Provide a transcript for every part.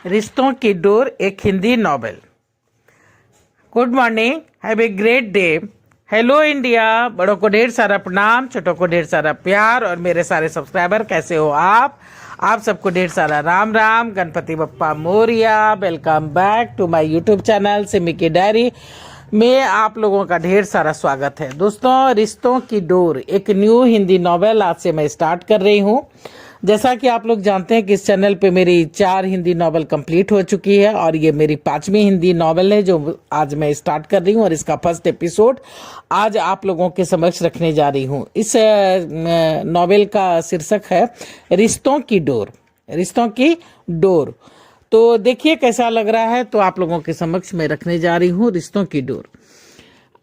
रिश्तों की डोर एक Hindi novel. Good morning, have a great day. Hello India. बड़ों को ढेर सारा प्रणाम, छोटों को ढेर सारा प्यार, और मेरे सारे सब्सक्राइबर कैसे हो आप सबको ढेर सारा Ram Ram, Ganpati Bappa Morya. Welcome back to my YouTube channel Simi की डायरी में आप लोगों का ढेर सारा स्वागत है। दोस्तों, रिश्तों की डोर एक न्यू हिंदी नॉवेल आज से मैं स्टार्ट कर रही हूँ। जैसा कि आप लोग जानते हैं कि इस चैनल पे मेरी 4 हिंदी नॉवेल कंप्लीट हो चुकी है और ये मेरी 5वीं हिंदी नॉवेल है जो आज मैं स्टार्ट कर रही हूँ, और इसका फर्स्ट एपिसोड आज आप लोगों के समक्ष रखने जा रही हूँ। इस नॉवेल का शीर्षक है रिश्तों की डोर। रिश्तों की डोर, तो देखिए कैसा लग रहा है। तो आप लोगों के समक्ष मैं रखने जा रही हूँ रिश्तों की डोर।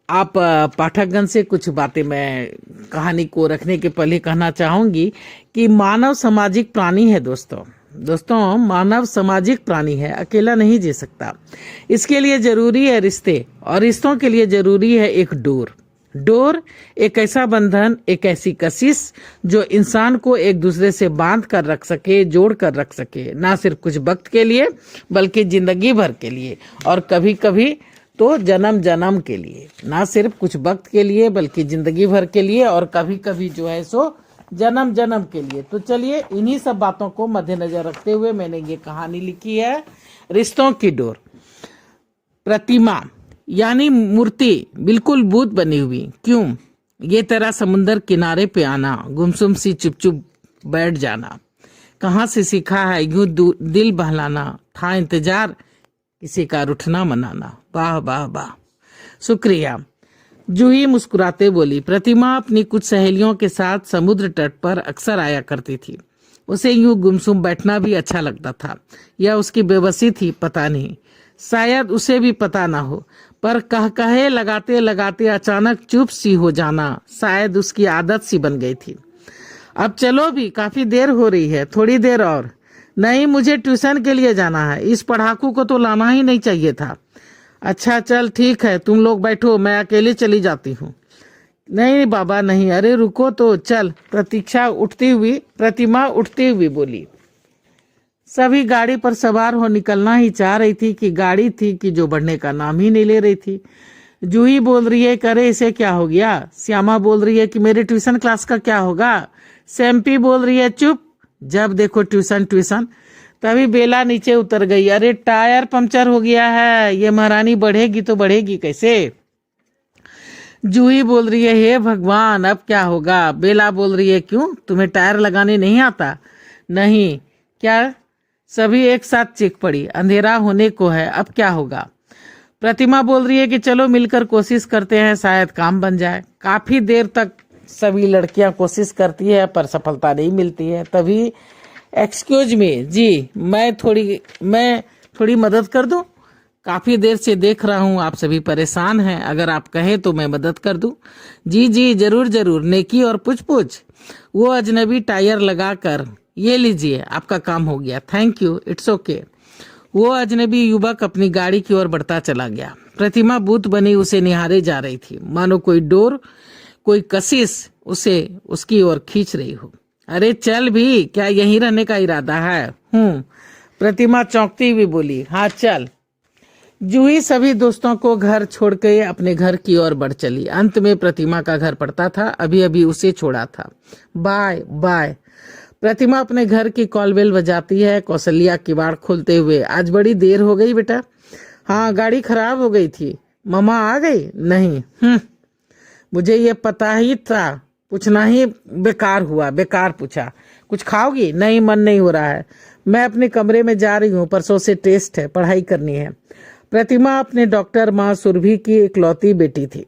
आप पाठकगण से कुछ बातें मैं कहानी को रखने के पहले कहना चाहूंगी कि मानव सामाजिक प्राणी है। दोस्तों मानव सामाजिक प्राणी है, अकेला नहीं जी सकता। इसके लिए जरूरी है रिश्ते, और रिश्तों के लिए जरूरी है एक डोर एक ऐसा बंधन, एक ऐसी कशिश जो इंसान को एक दूसरे से बांध कर रख सके, जोड़ कर रख सके, ना सिर्फ कुछ वक्त के लिए बल्कि जिंदगी भर के लिए, और कभी कभी तो जन्म जन्म के लिए। ना सिर्फ कुछ वक्त के लिए बल्कि जिंदगी भर के लिए, और कभी कभी जो है सो जन्म जन्म के लिए। तो चलिए इन्हीं सब बातों को मद्देनजर रखते हुए मैंने ये कहानी लिखी है, रिश्तों की डोर। प्रतिमा यानी मूर्ति, बिल्कुल भूत बनी हुई। क्यों ये तेरा समुंदर किनारे पे आना, गुमसुम सी चुप चुप बैठ जाना, कहाँ से सीखा है यूं दिल बहलाना, था इंतजार किसी का रूठना मनाना। वाह वाह वाह, शुक्रिया। जूही मुस्कुराते बोली। प्रतिमा अपनी कुछ सहेलियों के साथ समुद्र तट पर अक्सर आया करती थी। उसे यूं गुमसुम बैठना भी अच्छा लगता था, या उसकी बेबसी थी, पता नहीं। शायद उसे भी पता ना हो, पर कहे लगाते लगाते अचानक चुप सी हो जाना शायद उसकी आदत सी बन गई थी। अब चलो भी, काफी देर हो रही है, थोड़ी देर और। नहीं, मुझे ट्यूशन के लिए जाना है, इस पढ़ाकू को तो लाना ही नहीं चाहिए था। अच्छा चल ठीक है, तुम लोग बैठो, मैं अकेले चली जाती हूँ। नहीं बाबा नहीं, अरे रुको तो, चल। प्रतिमा उठती हुई बोली। सभी गाड़ी पर सवार हो निकलना ही चाह रही थी कि गाड़ी थी कि जो बढ़ने का नाम ही नहीं ले रही थी। जूही बोल रही है, करे इसे क्या हो गया। श्यामा बोल रही है कि मेरे ट्यूशन क्लास का क्या होगा। सैम्पी बोल रही है चुप, जब देखो ट्यूशन ट्यूशन। तभी बेला नीचे उतर गई। अरे टायर पंक्चर हो गया है, ये महारानी बढ़ेगी तो बढ़ेगी कैसे। जूही बोल रही है, हे भगवान अब क्या होगा। बेला बोल रही है, क्यों तुम्हें टायर लगाने नहीं आता। नहीं क्या। सभी एक साथ चीख पड़ी। अंधेरा होने को है, अब क्या होगा। प्रतिमा बोल रही है कि चलो मिलकर कोशिश करते हैं, शायद काम बन जाए। काफी देर तक सभी लड़कियां कोशिश करती है पर सफलता नहीं मिलती है। तभी एक्सक्यूज मी जी, मैं थोड़ी मदद कर दूं। काफी देर से देख रहा हूं आप सभी परेशान हैं, अगर आप कहें तो मैं मदद कर दूं। जी जी जरूर जरूर, नेकी और पूछ। वो अजनबी टायर लगाकर, ये लीजिए आपका काम हो गया, थैंक यू, इट्स ओके। वो अजनबी युवक अपनी गाड़ी की ओर बढ़ता चला गया। प्रतिमा भूत बनी उसे निहारे जा रही थी, मानो कोई डोर, कोई कशिश उसे उसकी ओर खींच रही हो। अरे चल भी, क्या यहीं रहने का इरादा है। प्रतिमा चौंकती हुई बोली, हाँ चल। जूही सभी दोस्तों को घर छोड़ के अपने घर की ओर बढ़ चली। अंत में प्रतिमा का घर पड़ता था, अभी अभी उसे छोड़ा था। Bye bye. प्रतिमा अपने घर की कॉलबेल बजाती है। कौशल्या किवाड़ खोलते हुए, आज बड़ी देर हो गई बेटा। हाँ गाड़ी खराब हो गई थी। मम्मा आ गई। नहीं, मुझे ये पता ही था, पूछना ही बेकार हुआ, बेकार पूछा। कुछ खाओगी। नहीं, मन नहीं हो रहा है, मैं अपने कमरे में जा रही हूँ, परसों से टेस्ट है, पढ़ाई करनी है। प्रतिमा अपने डॉक्टर माँ सुरभि की इकलौती बेटी थी,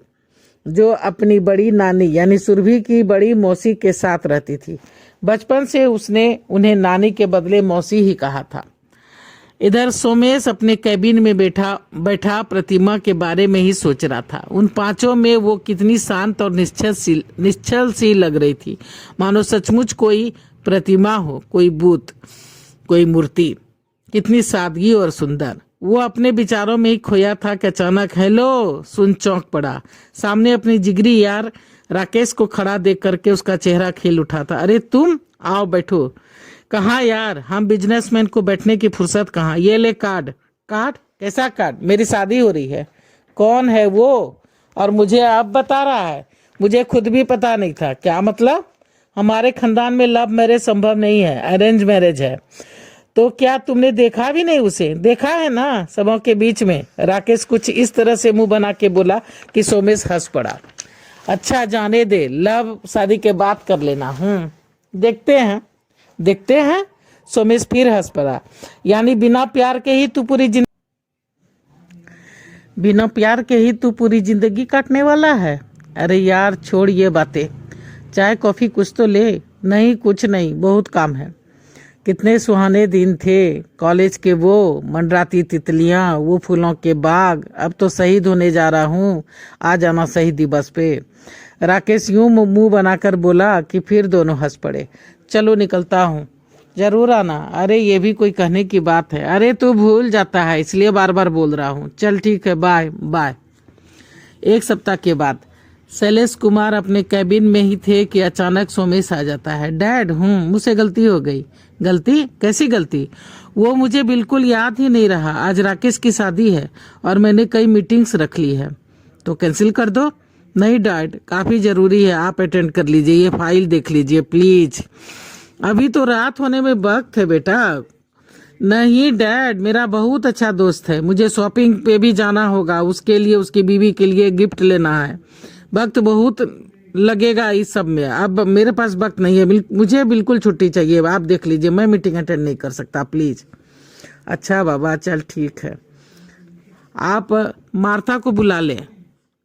जो अपनी बड़ी नानी यानी सुरभि की बड़ी मौसी के साथ रहती थी। बचपन से उसने उन्हें नानी के बदले मौसी ही कहा था। इधर सोमेश अपने कैबिन में बैठा प्रतिमा के बारे में ही सोच रहा था। उन पांचों में वो कितनी शांत और निश्चल सी लग रही थी, मानो सचमुच कोई प्रतिमा हो, कोई भूत, कोई मूर्ति। कितनी सादगी और सुंदर। वो अपने विचारों में ही खोया था कि अचानक हेलो सुन चौंक पड़ा। सामने अपनी जिगरी यार राकेश को खड़ा देख करके उसका चेहरा खिल उठा था। अरे तुम आओ बैठो। कहाँ यार, हम बिजनेसमैन को बैठने की फुर्सत कहाँ। ये ले कार्ड। कार्ड? कैसा कार्ड? मेरी शादी हो रही है। कौन है वो? और मुझे अब बता रहा है? मुझे खुद भी पता नहीं था। क्या मतलब? हमारे खानदान में लव मैरिज संभव नहीं है, अरेंज मैरिज है। तो क्या तुमने देखा भी नहीं उसे? देखा है ना सबों के बीच में। राकेश कुछ इस तरह से मुंह बना के बोला कि सोमेश हंस पड़ा। अच्छा जाने दे, लव शादी के बात कर लेना। देखते हैं देखते हैं। सोमेश फिर हंस पड़ा। यानी बिना प्यार के ही तू पूरी जिंदगी काटने वाला है? अरे यार छोड़ ये बातें, चाय कॉफी कुछ तो ले। नहीं कुछ नहीं, बहुत काम है। कितने सुहाने दिन थे कॉलेज के, वो मंडराती तितलियां, वो फूलों के बाग। अब तो शहीद होने जा रहा हूँ, आ जाना शहीद दिवस पे। राकेश यूं मुंह बनाकर बोला कि फिर दोनों हंस पड़े। चलो निकलता हूँ, जरूर आना। अरे ये भी कोई कहने की बात है? अरे तू भूल जाता है इसलिए बार बार बोल रहा हूँ। चल ठीक है, बाय बाय। एक सप्ताह के बाद शैलेश कुमार अपने कैबिन में ही थे कि अचानक सोमेश आ जाता है। डैड, मुझसे गलती हो गई। गलती? कैसी गलती? वो मुझे बिल्कुल याद ही नहीं रहा। आज राकेश की शादी है और मैंने कई मीटिंग्स रख ली है। तो कैंसिल कर दो। नहीं डैड, काफी जरूरी है, आप अटेंड कर लीजिए। ये फाइल देख लीजिए प्लीज। अभी तो रात होने में वक्त है बेटा। नहीं डैड, मेरा बहुत अच्छा दोस्त है, मुझे शॉपिंग पे भी जाना होगा, उसके लिए, उसकी बीवी के लिए गिफ्ट लेना है। वक्त बहुत लगेगा इस सब में। अब मेरे पास वक्त नहीं है, मुझे बिल्कुल छुट्टी चाहिए। आप देख लीजिए, मैं मीटिंग अटेंड नहीं कर सकता प्लीज। अच्छा बाबा, चल ठीक है। आप मार्था को बुला ले,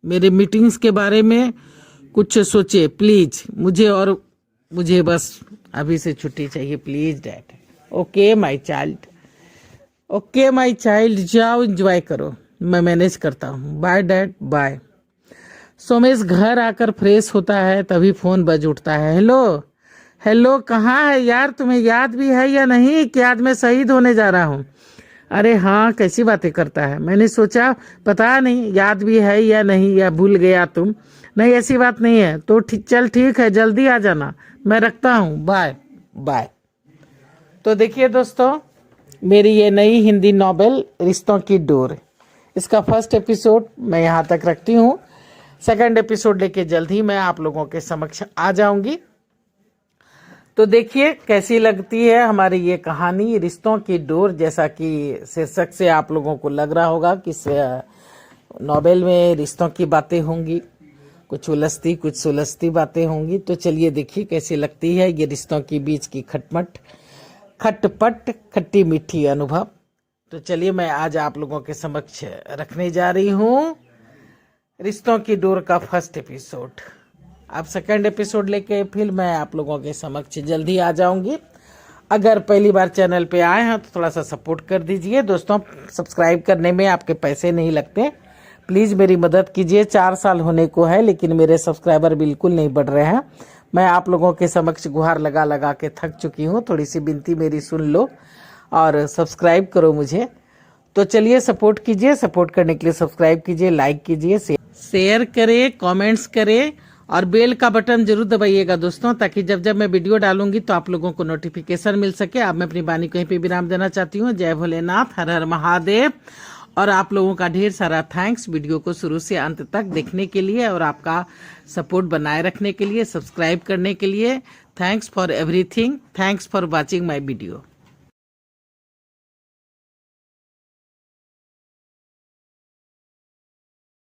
मेरे मीटिंग्स के बारे में कुछ सोचे प्लीज। मुझे बस अभी से छुट्टी चाहिए please dad. Okay my child, okay my child, जाओ एंजॉय करो, मैं मैनेज करता हूँ। Bye dad, bye. सोमेश घर आकर फ्रेश होता है, तभी फोन बज उठता है। हेलो हेलो, कहाँ है यार? तुम्हें याद भी है या नहीं कि आज मैं शहीद होने जा रहा हूँ? अरे हाँ, कैसी बातें करता है। मैंने सोचा पता नहीं याद भी है या नहीं, या भूल गया तुम। नहीं ऐसी बात नहीं है। तो चल ठीक है, जल्दी आ जाना, मैं रखता हूँ, बाय बाय। तो देखिए दोस्तों, मेरी ये नई हिंदी नॉवेल रिश्तों की डोर, इसका फर्स्ट एपिसोड मैं यहाँ तक रखती हूँ। सेकंड एपिसोड लेके जल्द ही मैं आप लोगों के समक्ष आ जाऊंगी। तो देखिए कैसी लगती है हमारी ये कहानी रिश्तों की डोर। जैसा कि शीर्षक से आप लोगों को लग रहा होगा कि नॉवेल में रिश्तों की बातें होंगी, कुछ उलझती कुछ सुलझती बातें होंगी। तो चलिए देखिए कैसी लगती है ये रिश्तों के बीच की खटपट खट्टी मीठी अनुभव। तो चलिए मैं आज आप लोगों के समक्ष रखने जा रही हूँ रिश्तों की डोर का फर्स्ट एपिसोड। अब सेकंड एपिसोड लेके फिर मैं आप लोगों के समक्ष जल्दी आ जाऊंगी। अगर पहली बार चैनल पे आए हैं तो थोड़ा सा सपोर्ट कर दीजिए दोस्तों। सब्सक्राइब करने में आपके पैसे नहीं लगते, प्लीज़ मेरी मदद कीजिए। 4 साल होने को है लेकिन मेरे सब्सक्राइबर बिल्कुल नहीं बढ़ रहे हैं। मैं आप लोगों के समक्ष गुहार लगा लगा के थक चुकी हूँ। थोड़ी सी विनती मेरी सुन लो और सब्सक्राइब करो मुझे। तो चलिए सपोर्ट कीजिए। सपोर्ट करने के लिए सब्सक्राइब कीजिए, लाइक कीजिए, शेयर करें, कमेंट्स करें और बेल का बटन जरूर दबाइएगा दोस्तों, ताकि जब जब मैं वीडियो डालूंगी तो आप लोगों को नोटिफिकेशन मिल सके। अब मैं अपनी वाणी कहीं पे विराम देना चाहती हूँ। जय भोलेनाथ, हर हर महादेव। और आप लोगों का ढेर सारा थैंक्स वीडियो को शुरू से अंत तक देखने के लिए और आपका सपोर्ट बनाए रखने के लिए, सब्सक्राइब करने के लिए। Thanks for everything, thanks for watching my video.